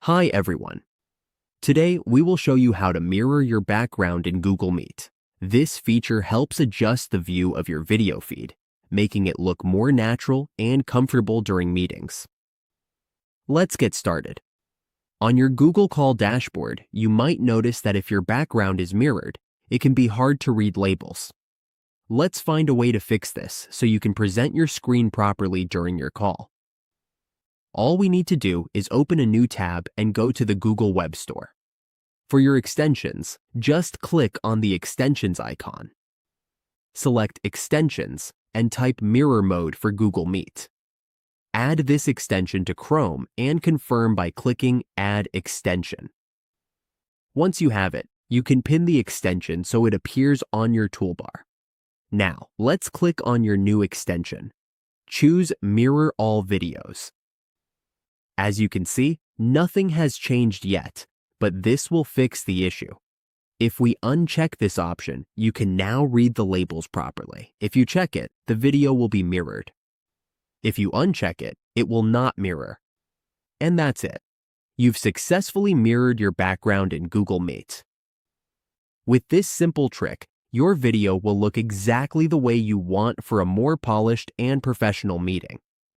Hi everyone. Today we will show you how to mirror your background in Google Meet. This feature helps adjust the view of your video feed, making it look more natural and comfortable during meetings. Let's get started. On your Google Call dashboard, you might notice that if your background is mirrored, it can be hard to read labels. Let's find a way to fix this so you can present your screen properly during your call. All we need to do is open a new tab and go to the Google Web Store. For your extensions, just click on the Extensions icon. Select Extensions and type Mirror Mode for Google Meet. Add this extension to Chrome and confirm by clicking Add Extension. Once you have it, you can pin the extension so it appears on your toolbar. Now, let's click on your new extension. Choose Mirror All Videos. As you can see, nothing has changed yet, but this will fix the issue. If we uncheck this option, you can now read the labels properly. If you check it, the video will be mirrored. If you uncheck it, it will not mirror. And that's it. You've successfully mirrored your background in Google Meet. With this simple trick, your video will look exactly the way you want for a more polished and professional meeting.